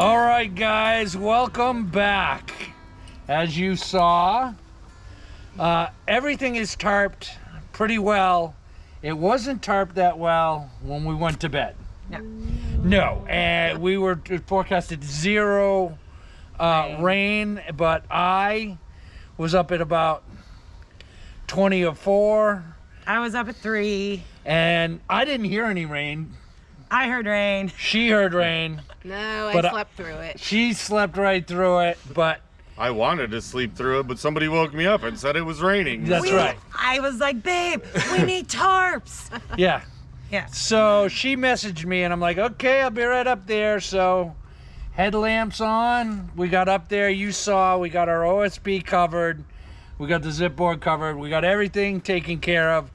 All right, guys, welcome back. As you saw, everything is tarped pretty well. It wasn't tarped that well when we went to bed. No, and we were forecasted zero rain, but I was up at about 20 or 4. I was up at 3. And I didn't hear any rain. I heard rain. She heard rain. No, I slept through it. She slept right through it, but... I wanted to sleep through it, but somebody woke me up and said it was raining. That's right. I was like, babe, we need tarps. Yeah. Yeah. So she messaged me, and I'm like, okay, I'll be right up there. So headlamps on. We got up there. You saw we got our OSB covered. We got the zip board covered. We got everything taken care of.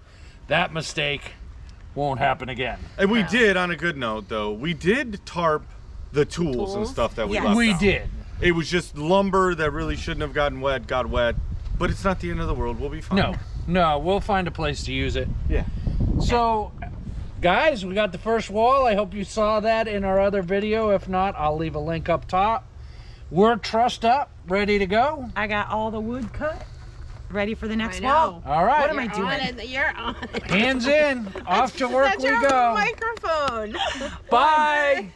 That mistake won't happen again. And we did, on a good note, though, we did tarp the tools and stuff that we left We out. did. It was just lumber that really shouldn't have gotten wet, got wet. But it's not the end of the world. We'll be fine. No, we'll find a place to use it. Yeah. So, guys, we got the first wall. I hope you saw that in our other video. If not, I'll leave a link up top. We're trussed up, ready to go. I got all the wood cut, ready for the next wall. All right. What am I doing? You're on it. Hands in. Off to work That's we your go. microphone. Bye.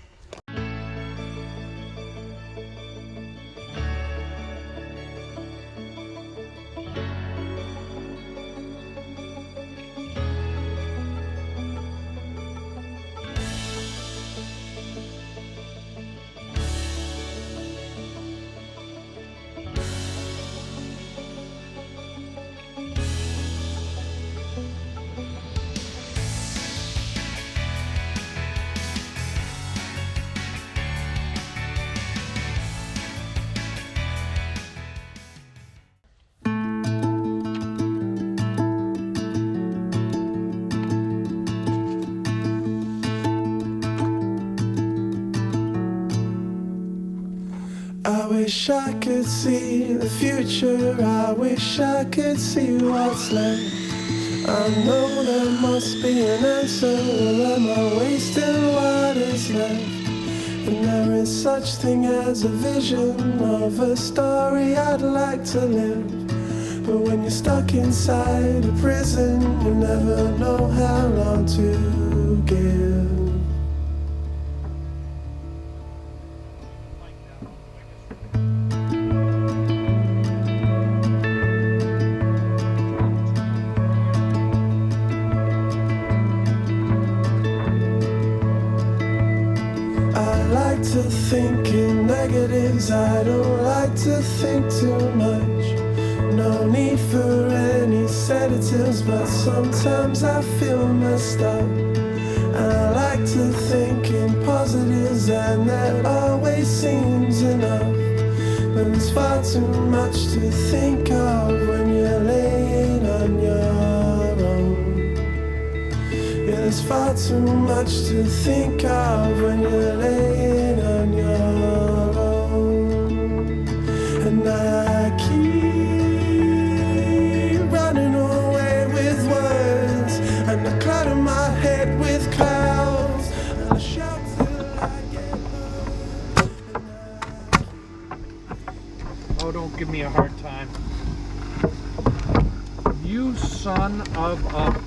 I wish I could see the future, I wish I could see what's left. I know there must be an answer, or am I wasting what is left? And there is such thing as a vision of a story I'd like to live. But when you're stuck inside a prison, you never know how long to give. To think in negatives, I don't like to think too much. No need for any sedatives, but sometimes I feel messed up. And I like to think in positives, and that always seems enough. But there's far too much to think of when you're laying on your own. Yeah, there's far too much to think of when you're laying on your own. And I keep running away with words, and I clutter my head with clouds, and I shout till I get hurt. Oh, don't give me a hard time. You son of a...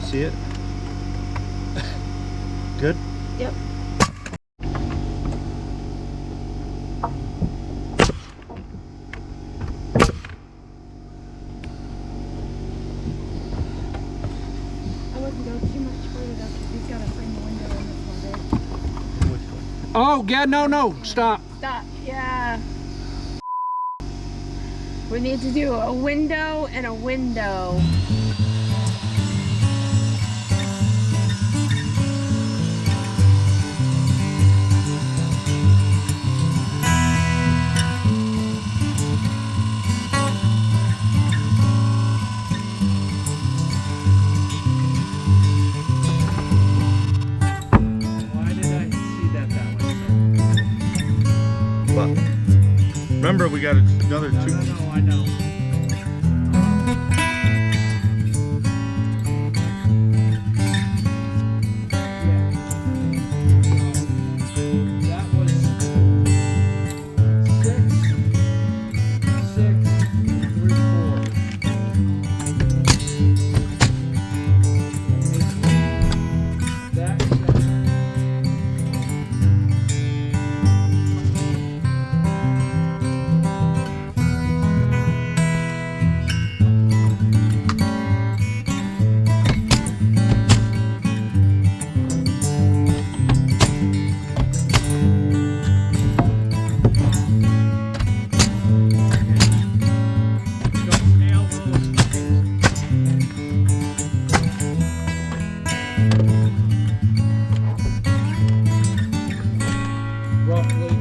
See it? Good? Yep. I wouldn't go too much further though, because he's got to frame the window in this one. Oh, yeah, no, stop. Stop. Yeah. We need to do a window and a window. Remember, we got another 2. No, I know. That was 6, 3/4. That roughly.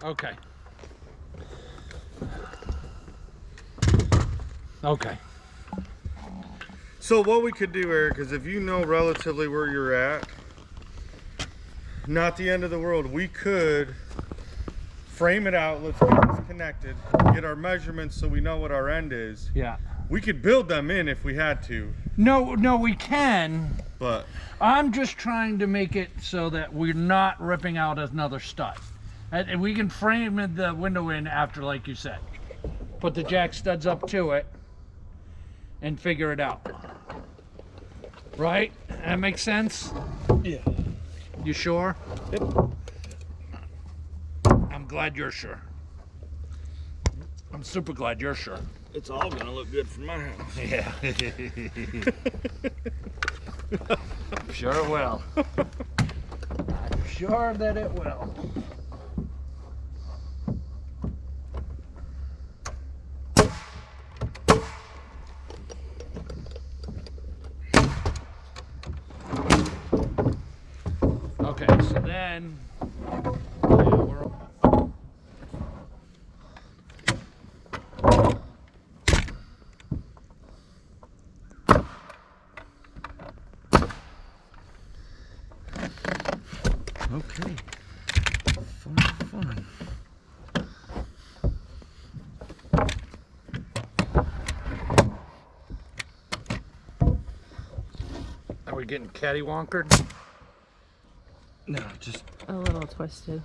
Okay. Okay. So what we could do, Eric, is if you know relatively where you're at, not the end of the world, we could frame it out. Let's get this connected, get our measurements so we know what our end is. Yeah. We could build them in if we had to, No, we can. but I'm just trying to make it so that we're not ripping out another stud. And we can frame the window in after, like you said. Put the jack studs up to it and figure it out. Right? That makes sense? yeah. You sure? Yep. I'm glad you're sure. I'm super glad you're sure. It's all gonna look good for my house. Yeah. I'm sure it will. I'm sure that it will. Okay, so then, yeah, we're Okay. Fun. Are we getting cattywonkered? No, just A little twisted.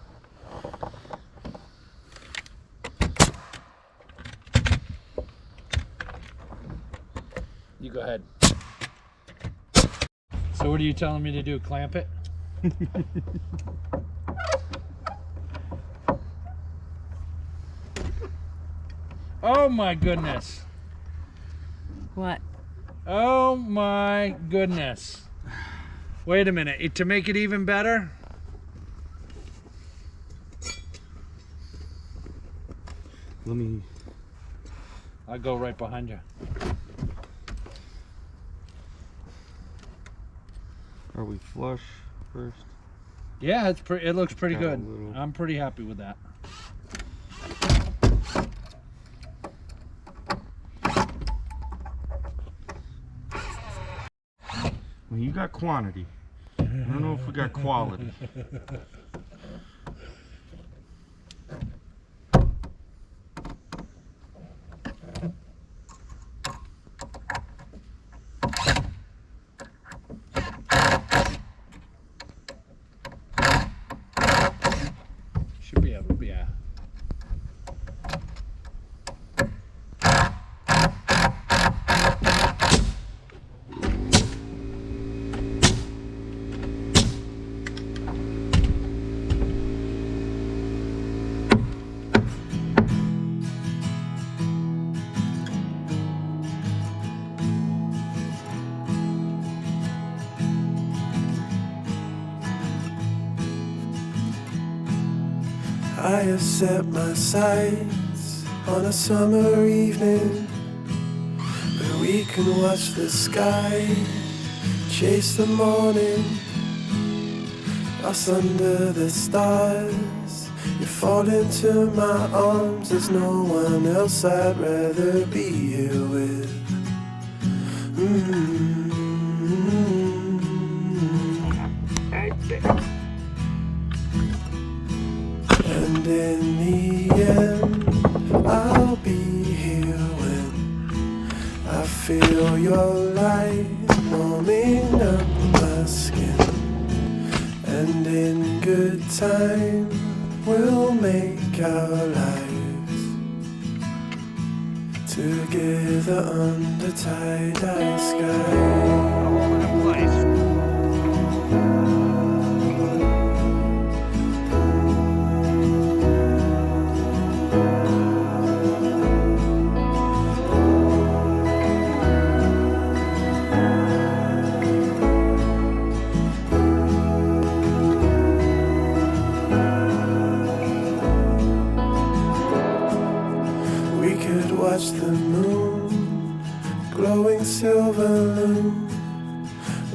You go ahead. So what are you telling me to do? Clamp it? Oh my goodness. What? Oh my goodness. Wait a minute. To make it even better, let me. I'll go right behind you. Are we flush first? Yeah, it looks pretty Got a good. little- I'm pretty happy with that. Well, you got quantity. I don't know if we got quality. Should be able to, yeah. I have set my sights on a summer evening where we can watch the sky chase the morning. Lost under the stars, you fall into my arms. There's no one else I'd rather be here with. And in the end, I'll be here when I feel your light warming up my skin. And in good time, we'll make our lives together under tie-dye sky. Watch the moon, glowing silver loom.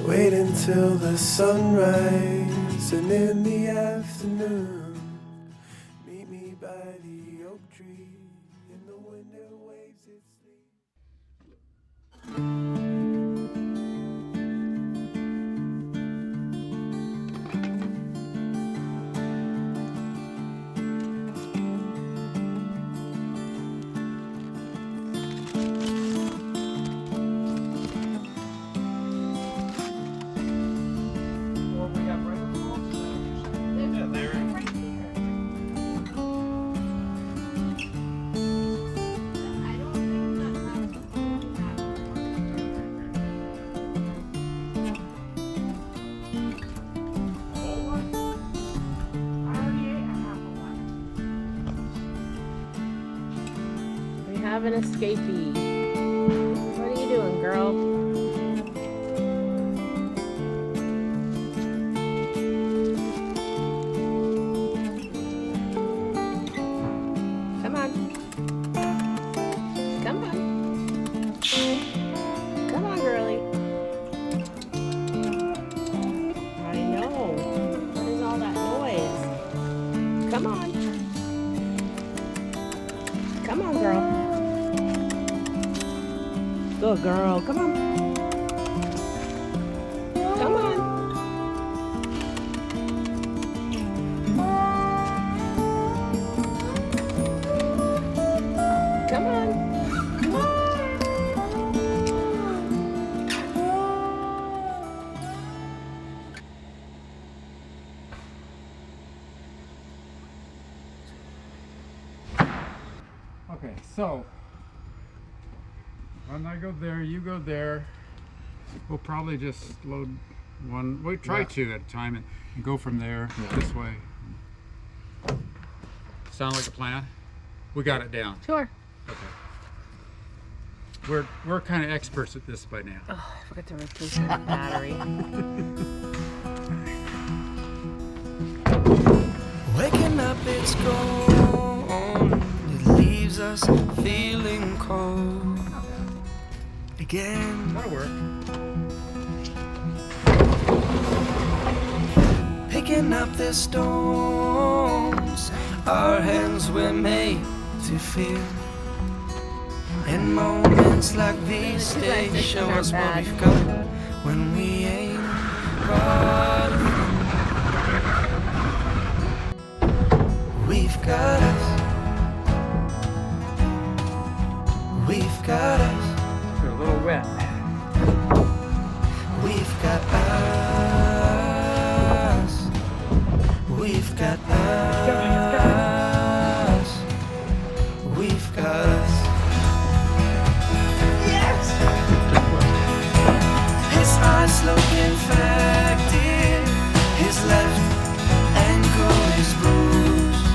Wait until the sunrise, and in the afternoon, meet me by the oak tree. In the winter waves it Have an escapee. What are you doing, girl? Come on. Come on. Come on, girlie. I know. What is all that noise? Come on. Come on, girl. Good girl, come on. Come on. Come on. Okay, so when I go there, you go there. We'll probably just load one. We try two at a time and go from there this way. Sound like a plan? We got it down. Sure. Okay. We're kind of experts at this by now. Oh, I forgot to replace my battery. waking up, it's gone. It leaves us feeling cold again. That'll work. Picking up the stones, our hands were made to feel. In moments like these, they show us what we've got when we ain't got it. We've got us. We've got us. They're a little wet. We've got us. We've got us. We've got us. Yes! His eyes look infected. His left ankle is bruised.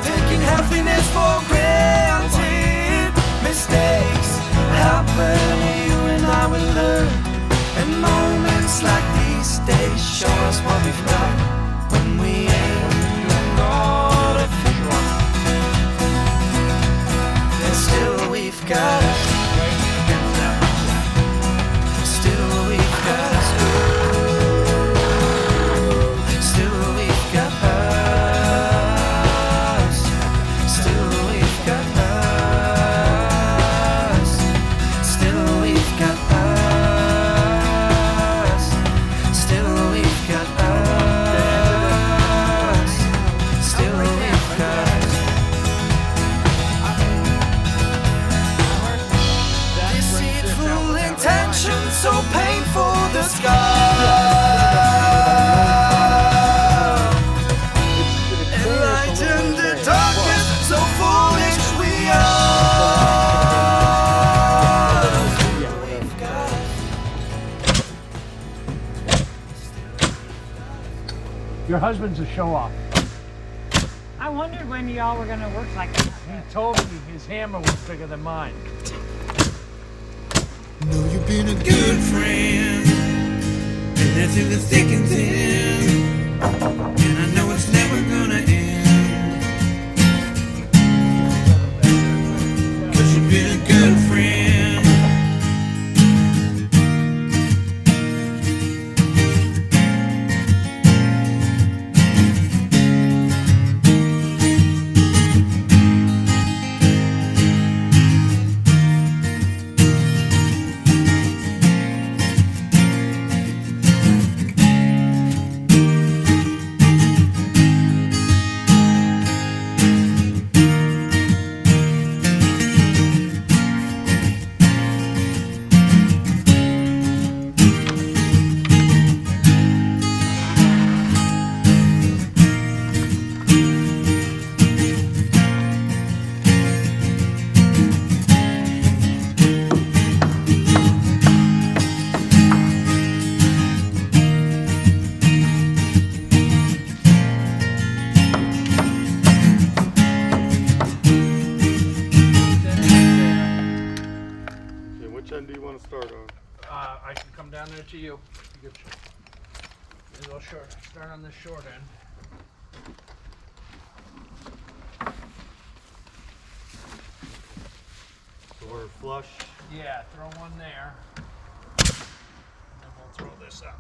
Taking happiness for granted. Mistakes happen, you and I will learn. And moments like these days show us what we've got when we ain't Your husband's a show-off. I wondered when y'all were gonna work like that. He told me his hammer was bigger than mine. Know you've been a good friend, and that's in the thick and thin, and I know it's never gonna end. 'Cause you've been a good friend. I can come down there to you. We'll start on this short end. So we're flush. Yeah, throw one there. And we'll throw this up.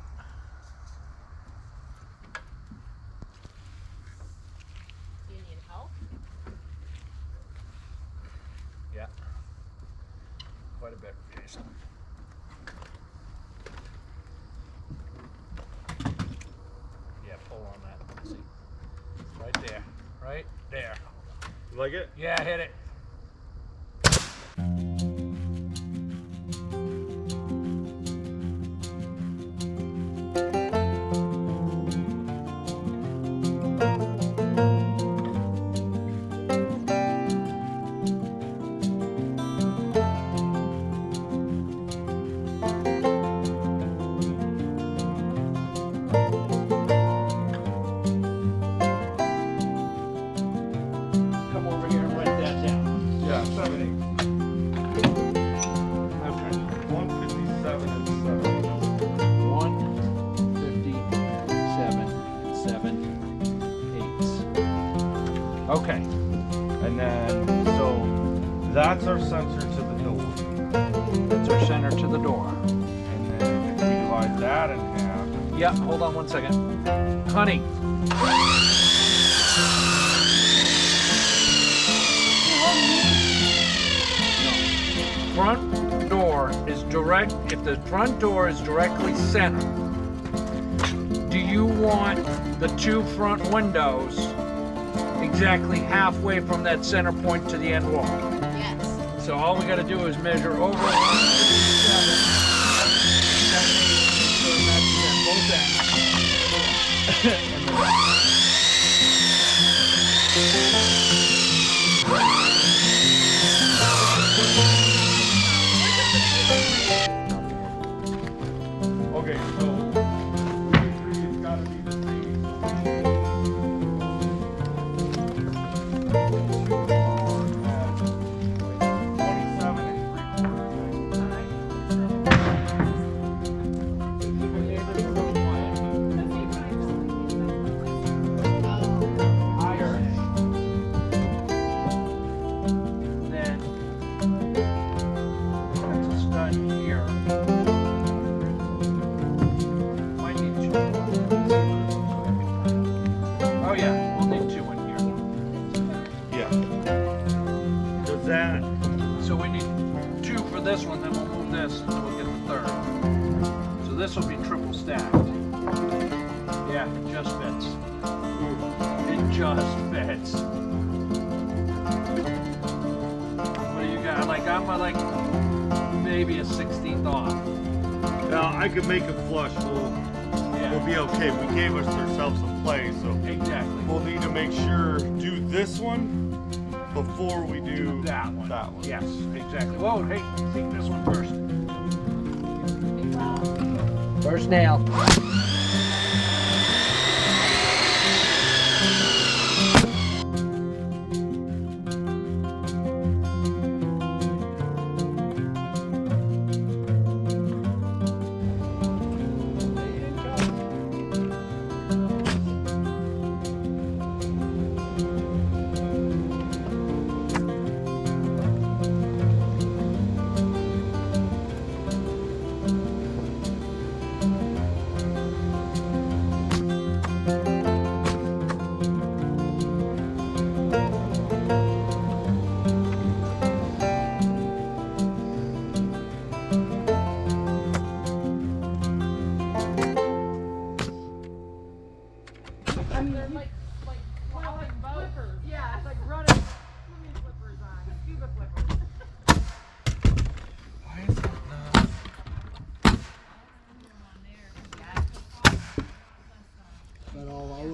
Do you need help? Yeah. Quite a bit, Jason. Yeah, pull on that. Let's see. Right there. Right there. You like it? Yeah, hit it. Come over here and write that down. Yeah, 7/8. Okay. 157 and 7. 157 7/8. Okay. And then, so that's our sensor to the door. That's our center to the door. And then if we divide that in half, Yeah, hold on one second. Honey. Front door is direct, if the front door is directly centered, do you want the two front windows exactly halfway from that center point to the end wall? Yes. So all we gotta do is measure over 157. So that's at both ends. And okay, so 33 has got to be the same. 27 higher, then that's a stud here. Might need two more. Oh yeah, we'll need two in here. Yeah. Does that? So we need two for this one, then we'll move this, and then we'll get the third. So this will be triple stacked. Yeah, it just fits. It just fits. What do you got? Like I'm like maybe a 16th off. Now I could make it flush. We'll Yeah, be okay. We gave ourselves some play, so exactly. we'll need to make sure do this one before we do That one. That one. Yes, exactly. Whoa, hey, take this one first. First nail.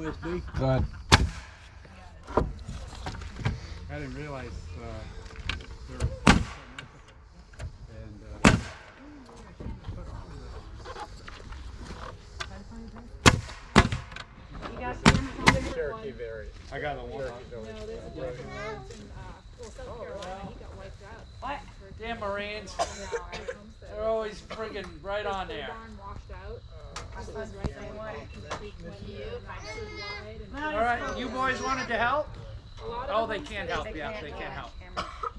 OSB. Go ahead. I didn't realize there was and You got cameras on there? Cherokee variant. I got the one. What? Damn Marines. They're always friggin' right on there. Alright, you boys wanted to help? Oh, they can't help. Yeah, they can't help.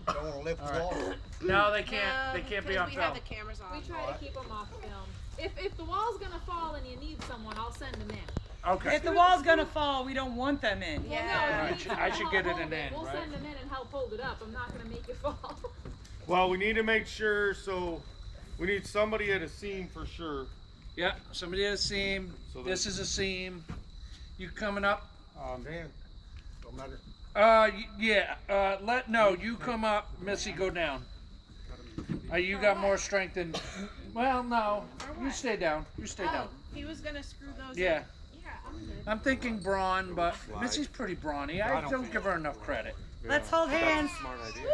Don't want to lift the wall. No, they can't. They can't be on We film. have the cameras on. We try to keep them off film. If the wall's gonna fall and you need someone, I'll send them in. Okay. If the wall's gonna fall, we don't want them in. Yeah. I should get it in, We'll right? send them in and help hold it up. I'm not gonna make it fall. Well, we need to make sure, so we need somebody at a seam for sure. Yeah, somebody at a seam. So This is a seam. You coming up? Dan, don't matter. Yeah. No, you come up. Missy, go down. You got more strength than. Well, no. You stay down. You stay down. He was gonna screw those Yeah. in. Yeah, I'm good. I'm thinking brawn, but Missy's pretty brawny. I don't give her enough credit. Let's hold hands. Smart idea.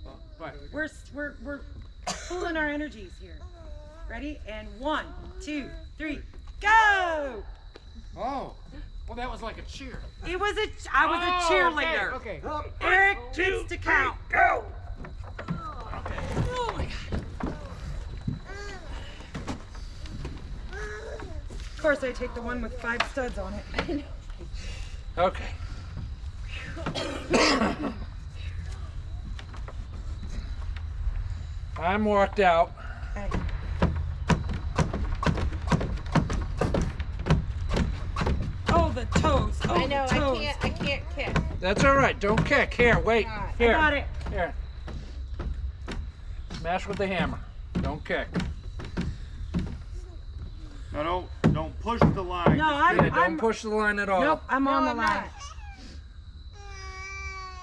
I like it. We're pulling our energies here. Ready? And 1, 2, 3, go! Oh. Well, that was like a cheer. I was a cheerleader. Okay. Eric gets to count. Go! Of course, I take the one with 5 studs on it. Okay. I'm worked out. Okay. Oh, the toes. Oh, I know. the toes. I can't kick. That's all right. Don't kick. Here, wait. Here. I got it. Here. Smash with the hammer. Don't kick. Now don't push the line. No, Yeah, don't I'm push the line at all. nope, I'm on the I'm line. not.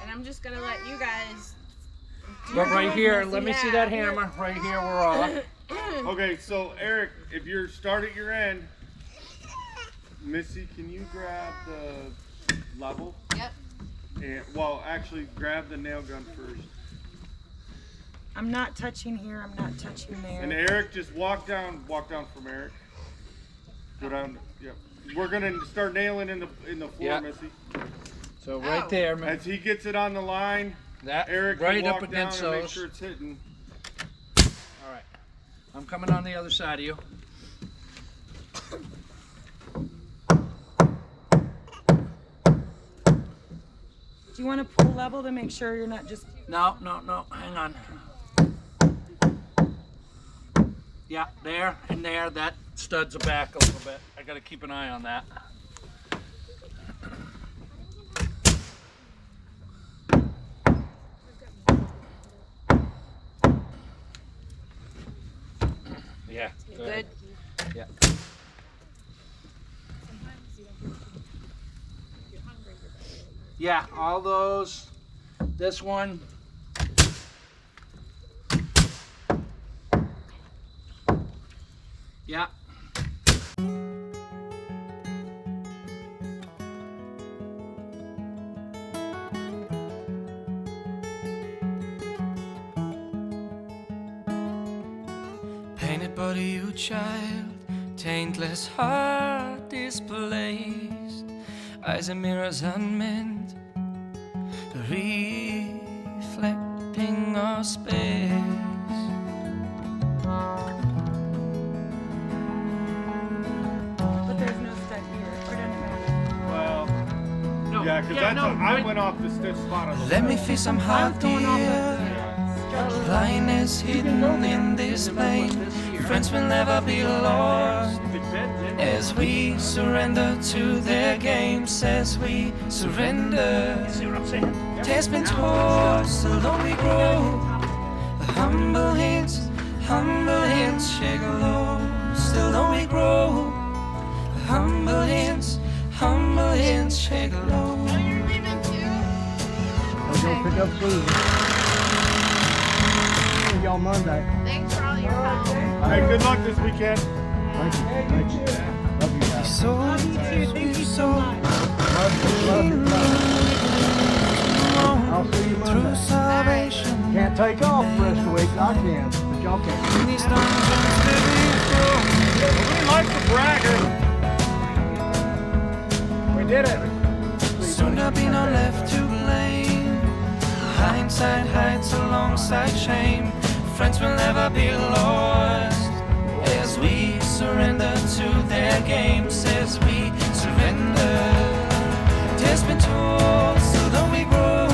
And I'm just gonna let you guys. But right here, Missy, let me see yeah. that hammer. Right here, we're off. Okay, so Eric, if you're start at your end, Missy, can you grab the level? Yep. And well, actually, grab the nail gun first. I'm not touching here. I'm not touching there. And Eric, just walk down from Eric. Go down. Yep. We're gonna start nailing in the floor, Yeah. Missy. So right there, man. As he gets it on the line, That Eric right can up walk against down and make those. sure it's hitting. All right. I'm coming on the other side of you. Do you want to pull level to make sure you're not just... No. Hang on. Yeah, there and there. That studs are back a little bit. I got to keep an eye on that. Yeah. Good. Yeah. Yeah, all those. This one. Yeah. Painted body, you child, taintless heart displaced, eyes and mirrors unmeant, reflecting our space. But there's no stud here. Or doesn't matter. Well, No. yeah, because I went off the stiff spot on the Let me feel some heart, going off dear. Blindness hidden in this pain. Friends will never be lost as we surrender to their games. As we surrender, taste been taught, still don't we grow. Humble hands shake low. Still don't we grow. Humble hands shake low. I'll go pick up food. See y'all Monday. Thanks for all your help. Hey, good luck this weekend. Thank you. Love you guys. So Love you, I'll see you Monday. Can't take off the rest of the week. I can, but y'all can't. We like the bragger. We did it. Soon there'll be no left to blame. Hindsight hides alongside shame. Friends will never be lost as we surrender to their games. As we surrender, it's been told, so don't we grow.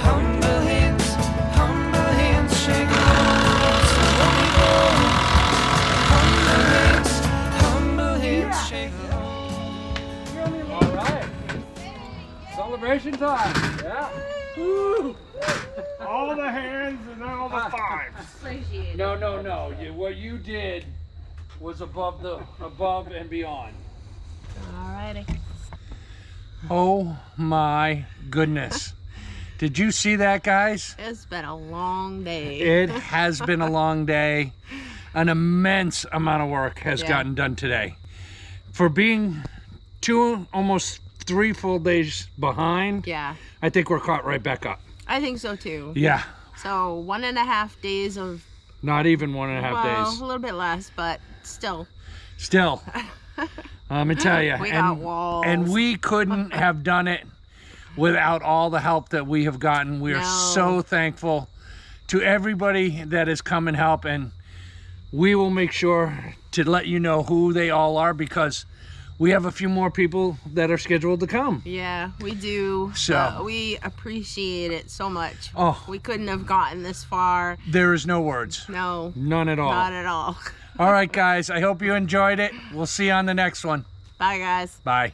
Humble hands shake hands. So don't we grow. Humble hands shake hands. All right. Celebration time. Yeah. Woo. All the hands and all the fives. Appreciate it. No. What you did was above and beyond. Alrighty. Oh my goodness. Did you see that, guys? It's been a long day. It has been a long day. An immense amount of work has gotten done today. For being almost 3 full days behind, Yeah, I think we're caught right back up. I think so too. Yeah, So 1.5 days of, not even 1.5 well, days. a little bit less, but still. Still, let me tell you. We got walls. And we couldn't have done it without all the help that we have gotten. We are so thankful to everybody that has come and helped, and we will make sure to let you know who they all are, because we have a few more people that are scheduled to come. Yeah, we do. So- we appreciate it so much. Oh. We couldn't have gotten this far. There is no words. No, None at all. not at all. All right, guys. I hope you enjoyed it. We'll see you on the next one. Bye, guys. Bye.